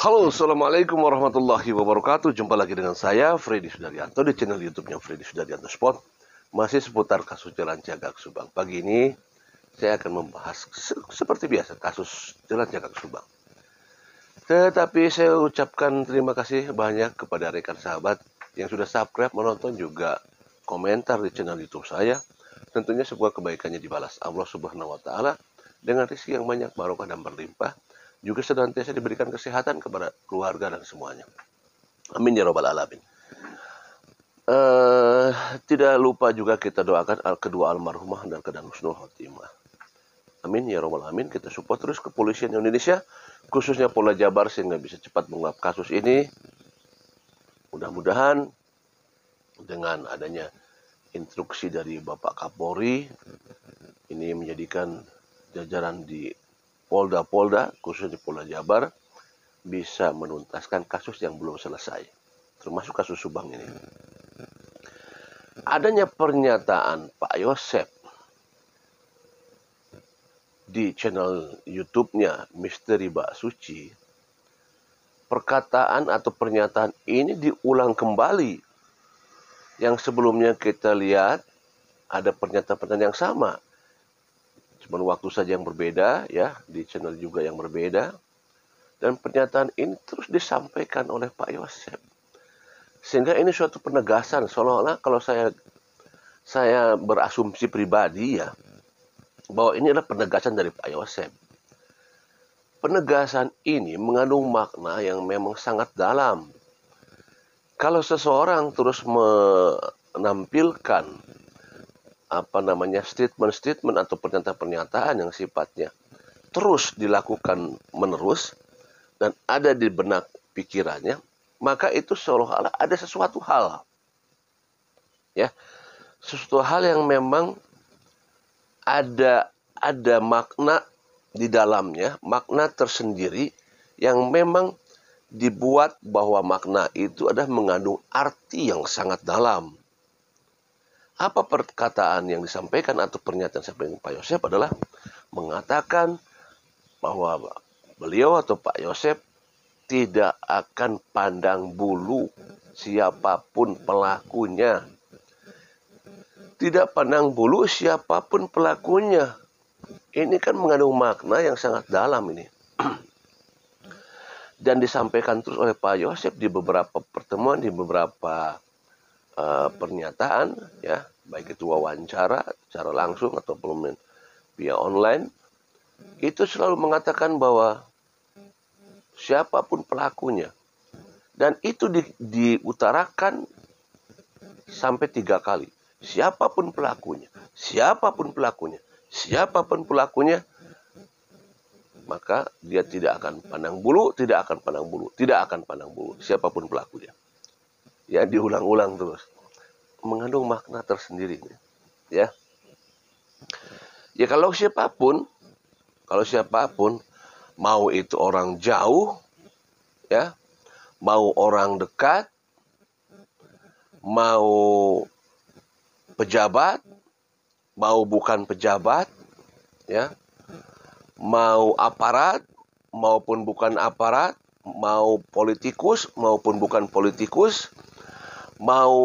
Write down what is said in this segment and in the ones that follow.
Halo, Assalamualaikum warahmatullahi wabarakatuh. Jumpa lagi dengan saya, Freddy Sudaryanto, di channel YouTube-nya Freddy Sudaryanto Sport. Masih seputar kasus Jalan Cagak Subang. Pagi ini, saya akan membahas seperti biasa, kasus Jalan Cagak Subang. Tetapi saya ucapkan terima kasih banyak kepada rekan sahabat yang sudah subscribe, menonton, juga komentar di channel YouTube saya. Tentunya sebuah kebaikannya dibalas Allah Subhanahu wa Ta'ala dengan rezeki yang banyak, barokah dan berlimpah. Juga senantiasa diberikan kesehatan kepada keluarga dan semuanya. Amin ya robbal alamin. Tidak lupa juga kita doakan kedua almarhumah dan keadaan husnul khotimah. Amin ya robbal alamin. Kita support terus kepolisian Indonesia, khususnya Polda Jabar, sehingga bisa cepat mengungkap kasus ini. Mudah-mudahan dengan adanya instruksi dari Bapak Kapolri, ini menjadikan jajaran di Polda, khususnya di Polda Jabar, bisa menuntaskan kasus yang belum selesai, termasuk kasus Subang ini. Adanya pernyataan Pak Yosep di channel YouTube-nya Misteri Mbak Suci, perkataan atau pernyataan ini diulang kembali. Yang sebelumnya kita lihat ada pernyataan-pernyataan yang sama, cuma waktu saja yang berbeda, ya, di channel juga yang berbeda. Dan pernyataan ini terus disampaikan oleh Pak Yosep. Sehingga ini suatu penegasan, seolah-olah kalau saya berasumsi pribadi, ya, bahwa ini adalah penegasan dari Pak Yosep. Penegasan ini mengandung makna yang memang sangat dalam. Kalau seseorang terus menampilkan statement-statement atau pernyataan-pernyataan yang sifatnya terus dilakukan menerus dan ada di benak pikirannya, maka itu seolah-olah ada sesuatu hal, ya, sesuatu hal yang memang ada makna di dalamnya, makna tersendiri yang memang dibuat bahwa makna itu adalah mengandung arti yang sangat dalam. Apa perkataan yang disampaikan atau pernyataan disampaikan Pak Yosep adalah mengatakan bahwa beliau atau Pak Yosep tidak akan pandang bulu siapapun pelakunya. Tidak pandang bulu siapapun pelakunya. Ini kan mengandung makna yang sangat dalam ini. Dan disampaikan terus oleh Pak Yosep di beberapa pertemuan, di beberapa pernyataan, ya, baik itu wawancara secara langsung ataupun via online, itu selalu mengatakan bahwa siapapun pelakunya, dan itu diutarakan sampai 3 kali. Siapapun pelakunya, siapapun pelakunya, siapapun pelakunya, maka dia tidak akan pandang bulu, tidak akan pandang bulu, tidak akan pandang bulu, siapapun pelakunya. Ya, diulang-ulang terus. Mengandung makna tersendiri, ya. Ya, kalau siapapun, mau itu orang jauh, ya, mau orang dekat, mau pejabat, mau bukan pejabat, ya, mau aparat maupun bukan aparat, mau politikus maupun bukan politikus, mau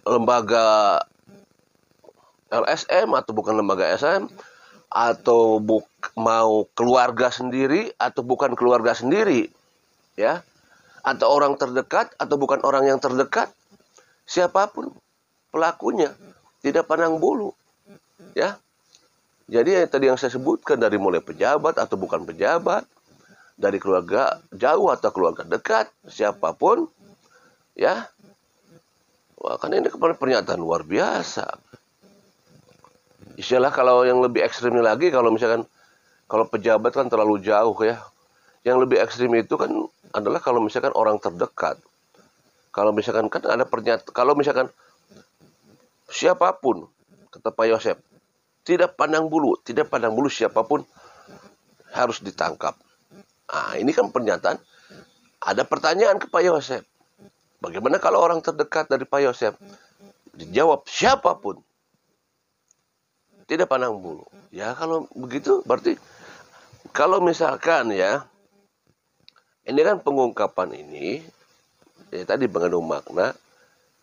lembaga LSM atau bukan lembaga LSM, atau mau keluarga sendiri atau bukan keluarga sendiri, ya, atau orang terdekat atau bukan orang yang terdekat, siapapun pelakunya tidak pandang bulu, ya. Jadi tadi yang saya sebutkan, dari mulai pejabat atau bukan pejabat, dari keluarga jauh atau keluarga dekat, siapapun, ya. Wah, kan ini pernyataan luar biasa. Istilah kalau yang lebih ekstrimnya lagi, kalau misalkan kalau pejabat kan terlalu jauh, ya. Yang lebih ekstrim itu kan adalah kalau misalkan orang terdekat. Kalau misalkan kan ada pernyataan, kalau misalkan siapapun, kata Pak Yosep, tidak pandang bulu siapapun harus ditangkap. Nah, ini kan pernyataan. Ada pertanyaan ke Pak Yosep. Bagaimana kalau orang terdekat dari Pak Yosep? Dijawab siapapun. Tidak pandang bulu. Ya, kalau begitu berarti Kalau misalkan ya, ini kan pengungkapan ini tadi mengandung makna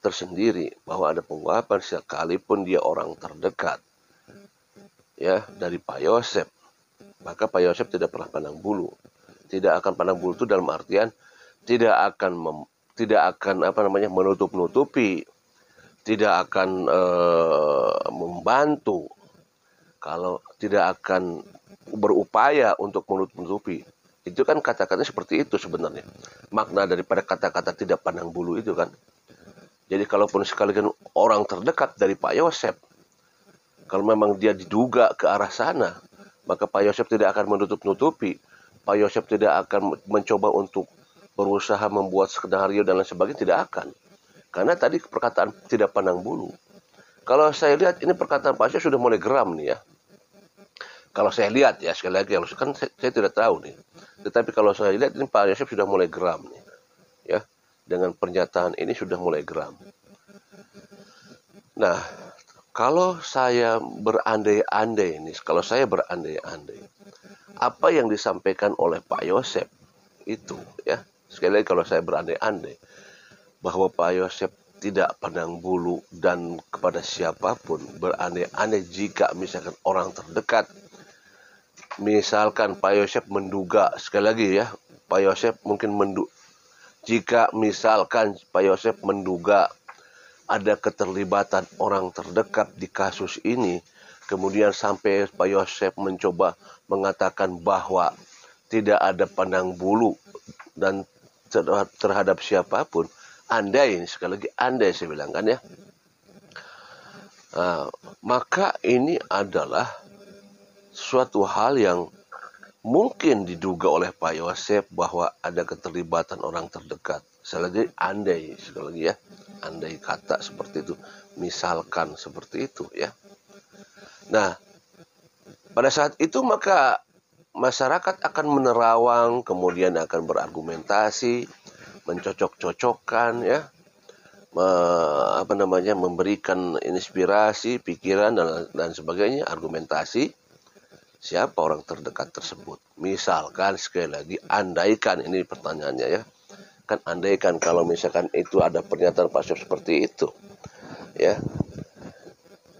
tersendiri, bahwa ada pengungkapan sekalipun dia orang terdekat ya dari Pak Yosef, maka Pak Yosef tidak pernah pandang bulu. Tidak akan pandang bulu itu dalam artian tidak akan menutup-nutupi, tidak akan membantu, kalau tidak akan berupaya untuk menutup-nutupi. Itu kan kata-katanya seperti itu sebenarnya. Makna daripada kata-kata tidak pandang bulu itu kan. Jadi kalaupun sekalian orang terdekat dari Pak Yosef, kalau memang dia diduga ke arah sana, maka Pak Yosef tidak akan menutup-nutupi. Pak Yosef tidak akan mencoba untuk berusaha membuat skenario dan lain sebagainya, tidak akan. Karena tadi perkataan tidak pandang bulu. Kalau saya lihat ini perkataan Pak Yosef sudah mulai geram nih ya. Kalau saya lihat ya, sekali lagi, kan saya tidak tahu nih. Tetapi kalau saya lihat ini Pak Yosef sudah mulai geram nih. Ya, dengan pernyataan ini sudah mulai geram. Nah, kalau saya berandai-andai ini, apa yang disampaikan oleh Pak Yosef itu ya, sekali lagi kalau saya berandai-andai bahwa Pak Yosef tidak pandang bulu dan kepada siapapun, berandai-andai jika misalkan orang terdekat, misalkan Pak Yosef menduga, sekali lagi ya, Pak Yosef mungkin jika misalkan Pak Yosef menduga ada keterlibatan orang terdekat di kasus ini, kemudian sampai Pak Yosef mencoba mengatakan bahwa tidak ada pandang bulu dan terhadap siapapun, andai, sekali lagi andai saya bilang kan ya, maka ini adalah suatu hal yang mungkin diduga oleh Pak Yosef bahwa ada keterlibatan orang terdekat. Sekali lagi andai, sekali lagi ya, andai kata seperti itu, misalkan seperti itu ya. Nah, pada saat itu maka masyarakat akan menerawang, kemudian akan berargumentasi, mencocok-cocokkan ya, memberikan inspirasi, pikiran dan sebagainya, argumentasi siapa orang terdekat tersebut. Misalkan sekali lagi andaikan, ini pertanyaannya ya. Kan andaikan kalau misalkan itu ada pernyataan Pak Yosef seperti itu. Ya.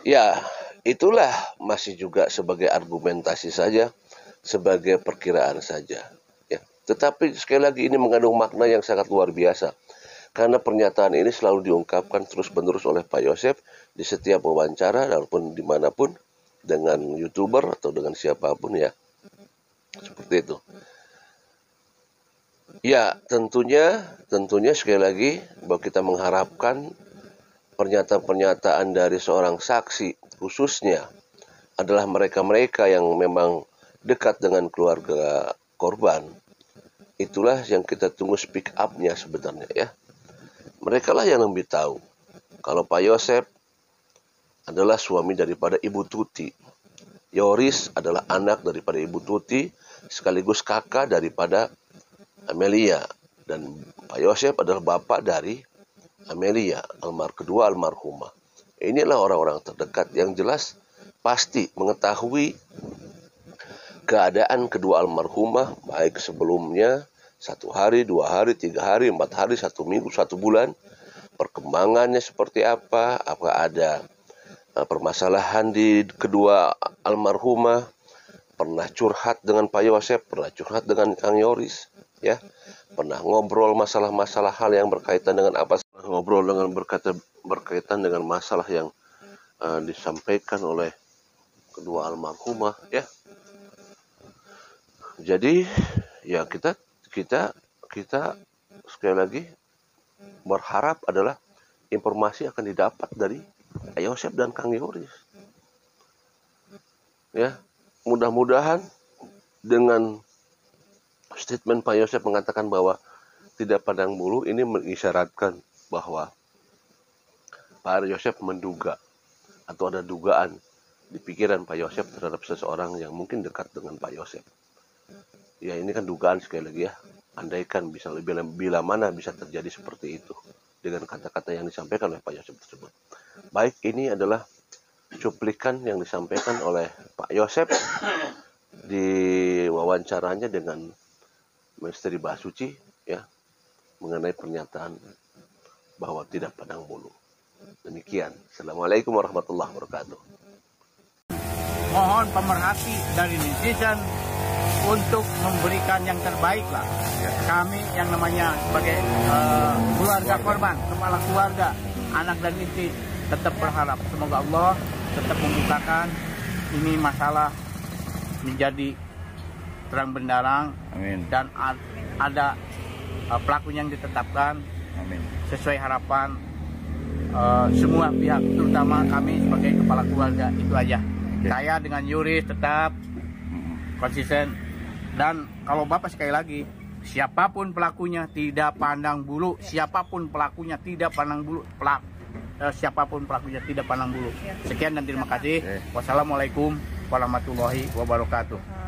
Ya, itulah masih juga sebagai argumentasi saja, sebagai perkiraan saja. Ya. Tetapi sekali lagi ini mengandung makna yang sangat luar biasa. Karena pernyataan ini selalu diungkapkan terus-menerus oleh Pak Yosef di setiap wawancara, walaupun dimanapun, dengan YouTuber atau dengan siapapun ya. Seperti itu. Ya, tentunya sekali lagi bahwa kita mengharapkan pernyataan-pernyataan dari seorang saksi, khususnya adalah mereka-mereka yang memang dekat dengan keluarga korban. Itulah yang kita tunggu speak up-nya sebenarnya ya. Mereka lah yang lebih tahu. Kalau Pak Yosef adalah suami daripada Ibu Tuti, Yoris adalah anak daripada Ibu Tuti, sekaligus kakak daripada Amelia, dan Pak Yosef adalah bapak dari Amelia, kedua almarhumah. Inilah orang-orang terdekat yang jelas pasti mengetahui keadaan kedua almarhumah, baik sebelumnya 1 hari, 2 hari, 3 hari, 4 hari, 1 minggu, 1 bulan, perkembangannya seperti apa, apakah ada permasalahan di kedua almarhumah, pernah curhat dengan Pak Yosef, pernah curhat dengan Kang Yoris, ya, pernah ngobrol masalah-masalah hal yang berkaitan dengan apa, berkaitan dengan masalah yang disampaikan oleh kedua almarhumah, ya. Jadi ya kita sekali lagi berharap adalah informasi akan didapat dari Pak Yosef dan Kang Yoris. Ya, mudah-mudahan dengan statement Pak Yosef mengatakan bahwa tidak pandang bulu, ini mengisyaratkan bahwa Pak Yosef menduga atau ada dugaan di pikiran Pak Yosef terhadap seseorang yang mungkin dekat dengan Pak Yosef. Ya, ini kan dugaan sekali lagi ya. Andaikan bisa bila mana bisa terjadi seperti itu dengan kata-kata yang disampaikan oleh Pak Yosef tersebut. Baik, ini adalah cuplikan yang disampaikan oleh Pak Yosef di wawancaranya dengan Misteri Basuci ya mengenai pernyataan bahwa tidak pandang bulu. Demikian. Assalamualaikum warahmatullahi wabarakatuh. Mohon pemerhati dari netizen untuk memberikan yang terbaik lah. Kami yang namanya sebagai keluarga korban, kepala keluarga, anak dan istri tetap berharap semoga Allah tetap membukakan ini masalah menjadi terang benderang. Amin. Dan ada pelakunya yang ditetapkan. Amin. Sesuai harapan semua pihak, terutama kami sebagai kepala keluarga. Itu aja. Saya dengan yuris tetap konsisten. Dan kalau Bapak sekali lagi, siapapun pelakunya tidak pandang bulu. Siapapun pelakunya tidak pandang bulu. Siapapun pelakunya tidak pandang bulu. Sekian dan terima kasih. Wassalamualaikum warahmatullahi wabarakatuh.